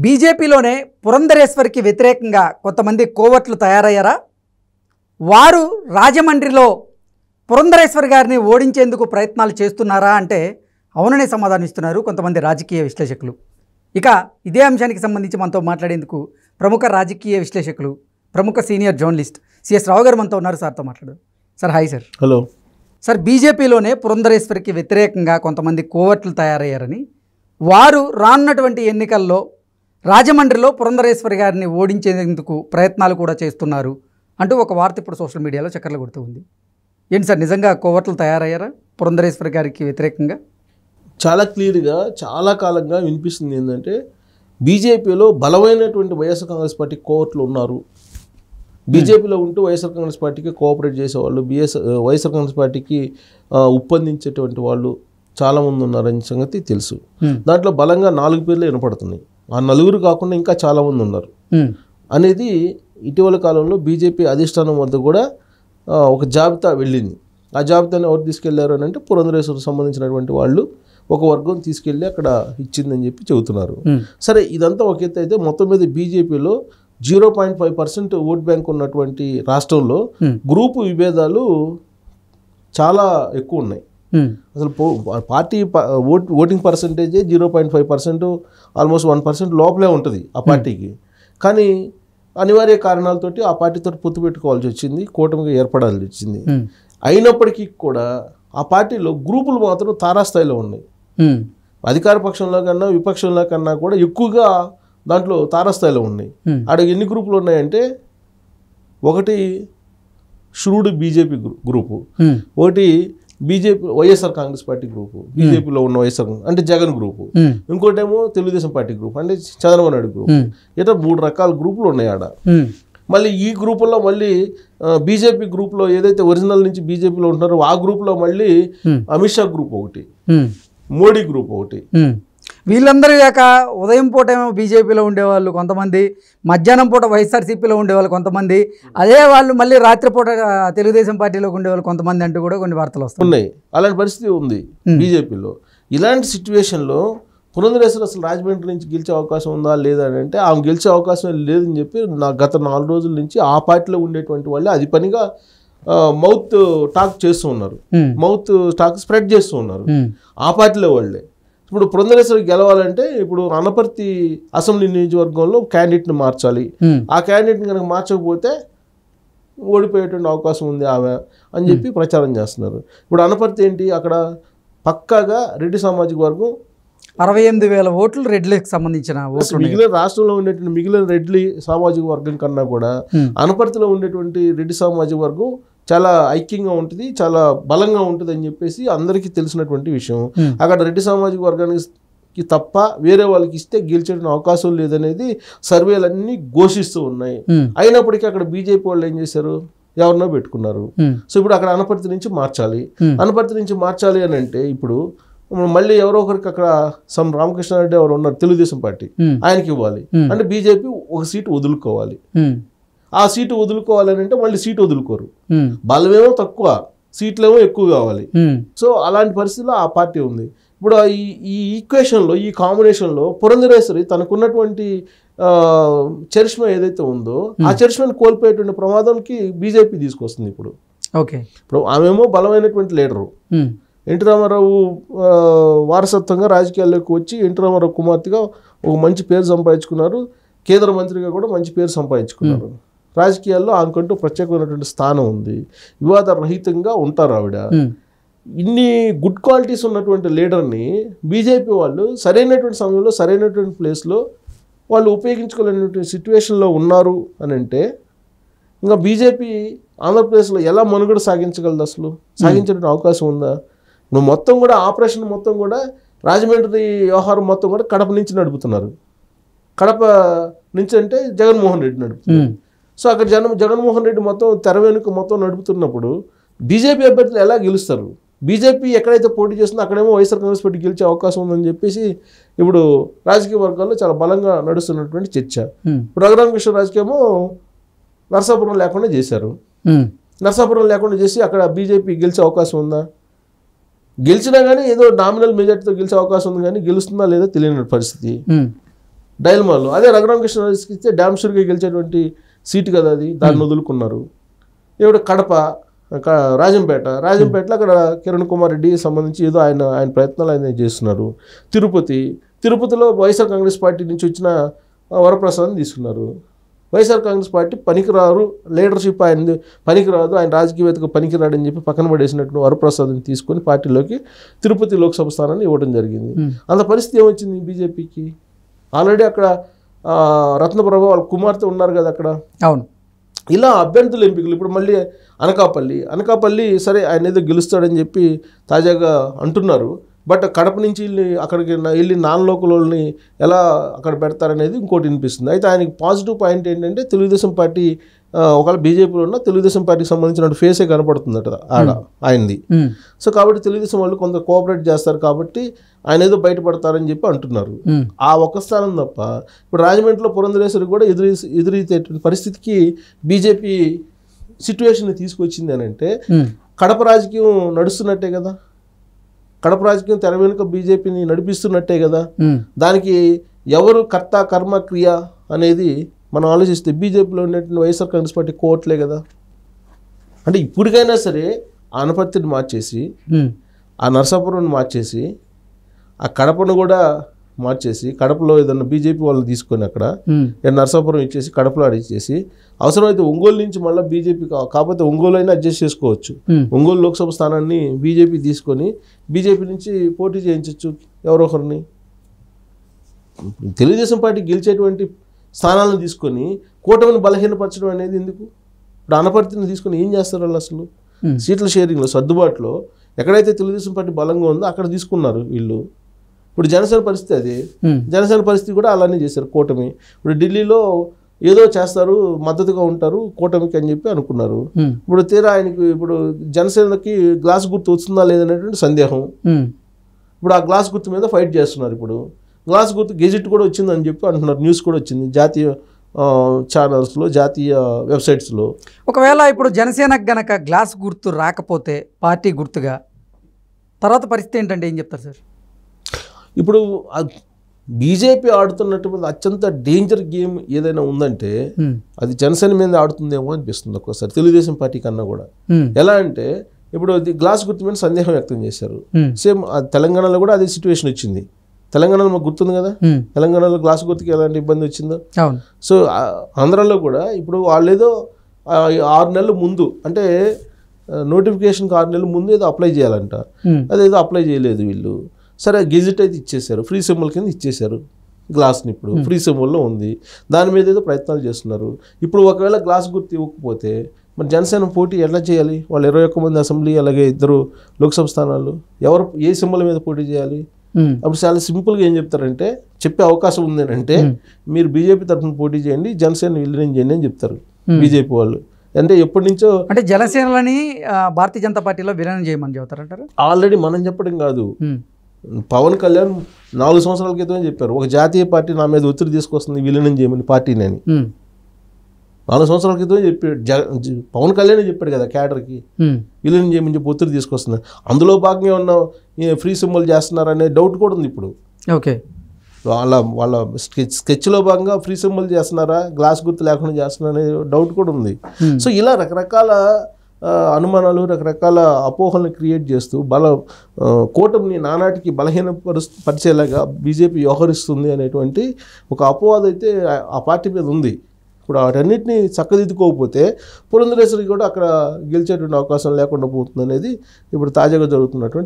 బీజేపీలోనే పురంధరేశ్వరికి వ్యతిరేకంగా కొంతమంది కోవట్లు తయారయ్యారా? వారు రాజమండ్రిలో పురంధరేశ్వర్ గారిని ఓడించేందుకు ప్రయత్నాలు చేస్తున్నారా అంటే అవుననే సమాధానం ఇస్తున్నారు కొంతమంది రాజకీయ విశ్లేషకులు. ఇక ఇదే అంశానికి సంబంధించి మనతో మాట్లాడేందుకు ప్రముఖ రాజకీయ విశ్లేషకులు, ప్రముఖ సీనియర్ జర్నలిస్ట్ సిఎస్ రావు గారు మనతో ఉన్నారు. సార్తో మాట్లాడదాం. Sir hi sir. Hello sir, బీజేపీలోనే పురంధరేశ్వరికి వ్యతిరేకంగా కొంతమంది కోవట్లు తయారయ్యారని, వారు రానున్నటువంటి ఎన్నికల్లో రాజమండ్రిలో పురంధరేశ్వరి గారిని ఓడించేందుకు ప్రయత్నాలు కూడా చేస్తున్నారు అంటూ ఒక వార్త ఇప్పుడు సోషల్ మీడియాలో చక్కర్లు కొడుతూ ఉంది. ఏంటి సార్, నిజంగా కోవట్లు తయారయ్యారా పురంధరేశ్వరి గారికి వ్యతిరేకంగా? చాలా క్లియర్గా చాలా కాలంగా వినిపిస్తుంది ఏంటంటే బీజేపీలో బలమైనటువంటి వైఎస్ఆర్ కాంగ్రెస్ పార్టీ కోవట్లు ఉన్నారు. బీజేపీలో ఉంటూ వైఎస్ఆర్ కాంగ్రెస్ పార్టీకి కోఆపరేట్ చేసేవాళ్ళు, వైఎస్ఆర్ కాంగ్రెస్ పార్టీకి ఉప్పందించేటువంటి వాళ్ళు చాలామంది ఉన్నారని సంగతి తెలుసు. దాంట్లో బలంగా 4 పేర్లు వినపడుతున్నాయి. ఆ 4 కాకుండా ఇంకా చాలామంది ఉన్నారు అనేది ఇటీవల కాలంలో బీజేపీ అధిష్టానం వద్ద కూడా ఒక జాబితా వెళ్ళింది. ఆ జాబితాని ఎవరు తీసుకెళ్లారు అని అంటే పురంధరేశ్వరికి సంబంధించినటువంటి వాళ్ళు ఒక వర్గం తీసుకెళ్ళి అక్కడ ఇచ్చిందని చెప్పి చెబుతున్నారు. సరే, ఇదంతా ఒక ఎత్తు అయితే మొత్తం మీద బీజేపీలో 0.5% ఓట్ బ్యాంక్ ఉన్నటువంటి రాష్ట్రంలో గ్రూపు విభేదాలు చాలా ఎక్కువ ఉన్నాయి. అసలు పార్టీ ఓటింగ్ పర్సంటేజే 0.5%, ఆల్మోస్ట్ 1% లోపలే ఉంటుంది ఆ పార్టీకి. కానీ అనివార్య కారణాలతోటి ఆ పార్టీతో పొత్తు పెట్టుకోవాల్సి వచ్చింది, కూటమిగా ఏర్పడాల్సి వచ్చింది. అయినప్పటికీ కూడా ఆ పార్టీలో గ్రూపులు మాత్రం తారాస్థాయిలో ఉన్నాయి. అధికార పక్షంలో కన్నా విపక్షంలో కన్నా కూడా ఎక్కువగా దాంట్లో తారాస్థాయిలో ఉన్నాయి. ఆడ ఎన్ని గ్రూపులు ఉన్నాయంటే, ఒకటి షురుడు బీజేపీ గ్రూపు, ఒకటి BJP YSR Congress party group, బీజేపీలో ఉన్న వైఎస్ఆర్ అంటే జగన్ గ్రూపు, ఇంకోటేమో తెలుగుదేశం పార్టీ గ్రూప్ అంటే చంద్రబాబు నాయుడు గ్రూప్. ఇట్లా 3 రకాల గ్రూపులు ఉన్నాయి ఆడ. మళ్ళీ ఈ గ్రూపుల్లో మళ్ళీ బీజేపీ గ్రూప్లో ఏదైతే ఒరిజినల్ నుంచి బీజేపీలో ఉంటున్నారో ఆ గ్రూప్లో మళ్ళీ అమిత్ షా గ్రూప్ ఒకటి, మోడీ గ్రూప్ ఒకటి. వీళ్ళందరూ కాక ఉదయం పూట ఏమో బీజేపీలో ఉండేవాళ్ళు కొంతమంది, మధ్యాహ్నం పూట వైఎస్ఆర్సీపీలో ఉండేవాళ్ళు కొంతమంది, అదే వాళ్ళు మళ్ళీ రాత్రిపూట తెలుగుదేశం పార్టీలోకి ఉండేవాళ్ళు కొంతమంది అంటూ కూడా కొన్ని వార్తలు వస్తున్నాయి. అలాంటి పరిస్థితి ఉంది బీజేపీలో. ఇలాంటి సిచ్యువేషన్లో పురంధరేశ్వరి అసలు రాజమండ్రి నుంచి గెలిచే అవకాశం ఉందా లేదా అని అంటే ఆమె గెలిచే అవకాశం లేదని చెప్పి గత 4 రోజుల నుంచి ఆ పార్టీలో ఉండేటువంటి వాళ్ళే అది పనిగా మౌత్ టాక్ చేస్తూ ఉన్నారు, మౌత్ టాక్ స్ప్రెడ్ చేస్తూ ఉన్నారు ఆ పార్టీలో వాళ్ళే. ఇప్పుడు పురంధరేశ్వరి గెలవాలంటే ఇప్పుడు అనపర్తి అసెంబ్లీ నియోజకవర్గంలో క్యాండిడేట్ని మార్చాలి. ఆ క్యాండిడేట్ని కనుక మార్చకపోతే ఓడిపోయేటువంటి అవకాశం ఉంది ఆమె అని చెప్పి ప్రచారం చేస్తున్నారు. ఇప్పుడు అనపర్తి ఏంటి, అక్కడ పక్కాగా రెడ్డి సామాజిక వర్గం 68,000 ఓట్లు రెడ్లకు సంబంధించిన ఓట్లు. మిగిలిన రాష్ట్రంలో ఉండేటువంటి మిగిలిన రెడ్డి సామాజిక వర్గం కన్నా కూడా అనపర్తిలో ఉండేటువంటి రెడ్డి సామాజిక వర్గం చాలా ఐక్యంగా ఉంటుంది, చాలా బలంగా ఉంటుంది అని చెప్పేసి అందరికీ తెలిసినటువంటి విషయం. అక్కడ రెడ్డి సామాజిక వర్గానికి తప్ప వేరే వాళ్ళకి ఇస్తే గెలిచే అవకాశం లేదనేది సర్వేలన్నీ ఘోషిస్తూ ఉన్నాయి. అయినప్పటికీ అక్కడ బీజేపీ వాళ్ళు ఏం చేశారు, ఎవరినో పెట్టుకున్నారు. సో ఇప్పుడు అక్కడ అనపర్తి నుంచి మార్చాలి, అనపర్తి నుంచి మార్చాలి అని అంటే ఇప్పుడు మళ్ళీ ఎవరో ఒకరికి అక్కడ సమ్ రామకృష్ణారెడ్డి ఎవరు ఉన్నారు తెలుగుదేశం పార్టీ, ఆయనకి ఇవ్వాలి అంటే బీజేపీ ఒక సీటు వదులుకోవాలి. ఆ సీటు వదులుకోవాలని అంటే మళ్ళీ సీటు వదులుకోరు, బలమేమో తక్కువ, సీట్లేమో ఎక్కువ కావాలి. సో అలాంటి పరిస్థితిలో ఆ పార్టీ ఉంది. ఇప్పుడు ఈ ఈక్వేషన్లో, ఈ కాంబినేషన్లో పురంధరేశ్వరి తనకున్నటువంటి చరిష్మా ఏదైతే ఉందో ఆ చరిష్మాని కోల్పోయేటువంటి ప్రమాదానికి బీజేపీ తీసుకొస్తుంది. ఇప్పుడు ఆమెమో బలమైనటువంటి లీడరు, ఎన్టీ రామారావు వారసత్వంగా రాజకీయాల్లోకి వచ్చి ఎన్టీ రామారావు కుమార్తెగా ఒక మంచి పేరు సంపాదించుకున్నారు, కేంద్ర మంత్రిగా కూడా మంచి పేరు సంపాదించుకున్నారు. రాజకీయాల్లో ఆమెకంటూ ప్రత్యేకమైనటువంటి స్థానం ఉంది, వివాద రహితంగా ఉంటారు ఆవిడ. ఇన్ని గుడ్ క్వాలిటీస్ ఉన్నటువంటి లీడర్ని బీజేపీ వాళ్ళు సరైనటువంటి సమయంలో సరైనటువంటి ప్లేస్లో వాళ్ళు ఉపయోగించుకోలేనటువంటి సిచ్యువేషన్లో ఉన్నారు అని అంటే ఇంకా బీజేపీ ఆంధ్రప్రదేశ్లో ఎలా మనుగడ సాగించగలదు, అసలు సాగించడానికి అవకాశం ఉందా? నువ్వు మొత్తం కూడా ఆపరేషన్ మొత్తం కూడా రాజమండ్రి వ్యవహారం మొత్తం కూడా కడప నుంచి నడుపుతున్నారు. కడప నుంచి అంటే జగన్మోహన్ రెడ్డి నడుపుతున్నారు. సో అక్కడ జగన్మోహన్ రెడ్డి మొత్తం తెర వెనుక మొత్తం నడుపుతున్నప్పుడు బీజేపీ అభ్యర్థులు ఎలా గెలుస్తారు? బీజేపీ ఎక్కడైతే పోటీ చేస్తుందో అక్కడేమో వైఎస్ఆర్ కాంగ్రెస్ పార్టీ గెలిచే అవకాశం ఉందని చెప్పేసి ఇప్పుడు రాజకీయ వర్గాల్లో చాలా బలంగా నడుస్తున్నటువంటి చర్చ. ఇప్పుడు రఘురామకృష్ణ రాజకీయమో నరసాపురం లేకుండా చేశారు. నరసాపురం లేకుండా చేసి అక్కడ బీజేపీ గెలిచే అవకాశం ఉందా? గెలిచినా కానీ ఏదో నామినల్ మెజార్టీతో గెలిచే అవకాశం ఉంది, కానీ గెలుస్తుందా లేదా తెలియని పరిస్థితి. డైలమాలో. అదే రఘురామకృష్ణరాజుకి ఇస్తే డ్యామ్ షూర్గా గెలిచేటువంటి సీటు కదా అది, దాన్ని వదులుకున్నారు. ఇప్పుడు కడప, రాజంపేటలో అక్కడ కిరణ్ కుమార్ రెడ్డికి సంబంధించి ఏదో ఆయన ప్రయత్నాలు ఆయన చేస్తున్నారు. తిరుపతిలో వైఎస్ఆర్ కాంగ్రెస్ పార్టీ నుంచి వచ్చిన వరప్రసాద్ని తీసుకున్నారు. వైఎస్ఆర్ కాంగ్రెస్ పార్టీ పనికిరారు, లీడర్షిప్ ఆయన పనికిరాదు, ఆయన రాజకీయవేత్తకు పనికిరాడని చెప్పి పక్కన పడేసినట్టు వరప్రసాద్ని తీసుకొని పార్టీలోకి తిరుపతి లోక్సభ స్థానాన్ని ఇవ్వడం జరిగింది. అంత పరిస్థితి ఏమొచ్చింది బీజేపీకి? ఆల్రెడీ అక్కడ రత్నప్రభ వాళ్ళ కుమార్తె ఉన్నారు కదా అక్కడ. అవును. ఇలా అభ్యర్థుల ఎంపికలు. ఇప్పుడు మళ్ళీ అనకాపల్లి సరే ఆయన ఏదో గెలుస్తాడని చెప్పి తాజాగా అంటున్నారు. బట్ కడప నుంచి అక్కడికి వెళ్ళి నాన్ లోకల్ వాళ్ళని ఎలా అక్కడ పెడతారనేది ఇంకోటి వినిపిస్తుంది. అయితే ఆయనకి పాజిటివ్ పాయింట్ ఏంటంటే తెలుగుదేశం పార్టీ ఒకవేళ బీజేపీలో ఉన్న తెలుగుదేశం పార్టీకి సంబంధించిన ఫేసే కనపడుతుందట ఆయనది. సో కాబట్టి తెలుగుదేశం వాళ్ళు కొంత కోఆపరేట్ చేస్తారు కాబట్టి ఆయన ఏదో బయటపడతారని చెప్పి అంటున్నారు. ఆ ఒక్క స్థానం తప్ప ఇప్పుడు రాజమండ్రిలో పురంధరేశ్వరి కూడా ఎదురైతే పరిస్థితికి బీజేపీ సిచ్యువేషన్ తీసుకొచ్చింది అని అంటే కడప రాజకీయం నడుస్తున్నట్టే కదా. కడప రాజకీయం తెర వెనుక బీజేపీని నడిపిస్తున్నట్టే కదా. దానికి ఎవరు కర్త కర్మ క్రియ అనేది మనం ఆలోచిస్తే బీజేపీలో ఉన్నటువంటి వైఎస్ఆర్ కాంగ్రెస్ పార్టీ కోట్లే కదా. అంటే ఇప్పటికైనా సరే ఆ అనపర్తిని మార్చేసి, ఆ నరసాపురం మార్చేసి, ఆ కడపను కూడా మార్చేసి, కడపలో ఏదన్నా బీజేపీ వాళ్ళు తీసుకొని అక్కడ నరసాపురం ఇచ్చేసి కడపలో అడిచేసి, అవసరమైతే ఒంగోలు నుంచి మళ్ళీ బీజేపీ కాకపోతే ఒంగోలు అయినా అడ్జస్ట్ చేసుకోవచ్చు. ఒంగోలు లోక్సభ స్థానాన్ని బీజేపీ తీసుకొని బీజేపీ నుంచి పోటీ చేయించవచ్చు ఎవరొకరిని. తెలుగుదేశం పార్టీ గెలిచేటువంటి స్థానాలను తీసుకొని కూటమిని బలహీనపరచడం అనేది ఎందుకు? ఇప్పుడు అనపర్తిని తీసుకొని ఏం చేస్తారు వాళ్ళు? అసలు సీట్ల షేరింగ్లో సర్దుబాటులో ఎక్కడైతే తెలుగుదేశం పార్టీ బలంగా ఉందో అక్కడ తీసుకున్నారు వీళ్ళు. ఇప్పుడు జనసేన పరిస్థితి అదే. జనసేన పరిస్థితి కూడా అలానే చేశారు కూటమి. ఇప్పుడు ఢిల్లీలో ఏదో చేస్తారు, మద్దతుగా ఉంటారు కూటమికి అని చెప్పి అనుకున్నారు. ఇప్పుడు తీరా ఆయనకి ఇప్పుడు జనసేనకి గ్లాస్ గుర్తు వస్తుందా లేదనేటువంటి సందేహం. ఇప్పుడు ఆ గ్లాస్ గుర్తు మీద ఫైట్ చేస్తున్నారు. ఇప్పుడు గ్లాస్ గుర్తు గెజిట్ కూడా వచ్చిందని చెప్పి అంటున్నారు. న్యూస్ కూడా వచ్చింది జాతీయ ఛానల్స్లో, జాతీయ వెబ్సైట్స్లో. ఒకవేళ ఇప్పుడు జనసేనకు గనక గ్లాస్ గుర్తు రాకపోతే పార్టీ గుర్తుగా తర్వాత పరిస్థితి ఏంటంటే ఏం చెప్తారు సార్? ఇప్పుడు బీజేపీ ఆడుతున్నటువంటి అత్యంత డేంజర్ గేమ్ ఏదైనా ఉందంటే అది జనసేన మీద ఆడుతుందేమో అనిపిస్తుంది ఒక్కోసారి, తెలుగుదేశం పార్టీ కన్నా కూడా. ఎలా అంటే ఇప్పుడు గ్లాస్ గుర్తు మీద సందేహం వ్యక్తం చేశారు. సేమ్ తెలంగాణలో కూడా అదే సిచ్యువేషన్ వచ్చింది. తెలంగాణలో మాకు గుర్తుంది కదా, తెలంగాణలో గ్లాస్ గుర్తుకి ఎలాంటి ఇబ్బంది వచ్చిందో. సో ఆంధ్రాలో కూడా ఇప్పుడు వాళ్ళు ఏదో 6 నెలల ముందు అంటే నోటిఫికేషన్కి 6 నెలల ముందు ఏదో అప్లై చేయాలంట. అదేదో అప్లై చేయలేదు వీళ్ళు. సరే గెజిట్ అయితే ఇచ్చేశారు, ఫ్రీ సింబల్ కింద ఇచ్చేశారు గ్లాస్ని. ఇప్పుడు ఫ్రీ సింబల్లో ఉంది, దాని మీద ఏదో ప్రయత్నాలు చేస్తున్నారు. ఇప్పుడు ఒకవేళ గ్లాస్ గుర్తు ఇవ్వకపోతే మరి జనసేన పోటీ ఎలా చేయాలి? వాళ్ళు 21 మంది అసెంబ్లీ, అలాగే 2 లోక్సభ స్థానాలు, ఎవరు ఏ సింబల్ మీద పోటీ చేయాలి? అప్పుడు చాలా సింపుల్గా ఏం చెప్తారంటే, చెప్పే అవకాశం ఉంది అంటే మీరు బీజేపీ తరఫున పోటీ చేయండి, జనసేన విలీనం చేయండి అని చెప్తారు బీజేపీ వాళ్ళు. అంటే ఎప్పటి నుంచో అంటే జనసేనని భారతీయ జనతా పార్టీలో విలీనం చేయమని చెబుతారంటారు. ఆల్రెడీ మనం చెప్పడం కాదు, పవన్ కళ్యాణ్ 4 సంవత్సరాల క్రితం చెప్పారు, ఒక జాతీయ పార్టీ నా మీద ఒత్తిడి తీసుకొస్తుంది విలీనం చేయమని పార్టీని అని. 4 సంవత్సరాల క్రితం చెప్పాడు పవన్ కళ్యాణ్ చెప్పాడు కదా క్యాడర్కి విలీనం చేయమని చెప్పి ఒత్తిడి తీసుకొస్తుంది. అందులో భాగంగా ఉన్న ఫ్రీ సింబల్ చేస్తున్నారనే డౌట్ కూడా ఉంది ఇప్పుడు. ఓకే, వాళ్ళ స్కెచ్లో భాగంగా ఫ్రీ సింబల్ చేస్తున్నారా, గ్లాస్ గుర్తు లేకుండా చేస్తున్నారా అనే డౌట్ కూడా ఉంది. సో ఇలా రకరకాల అనుమానాలు, రకరకాల అపోహలను క్రియేట్ చేస్తూ కూటమిని నానాటికి పరిచేలాగా బీజేపీ వ్యవహరిస్తుంది అనేటువంటి ఒక అపోహ అయితే ఆ పార్టీ మీద ఉంది. ఇప్పుడు వాటన్నిటిని చక్కదిద్దుకోకపోతే పురంధరేశ్వరి కూడా అక్కడ గెలిచేటువంటి అవకాశం లేకుండా పోతుంది అనేది ఇప్పుడు తాజాగా జరుగుతున్నటువంటి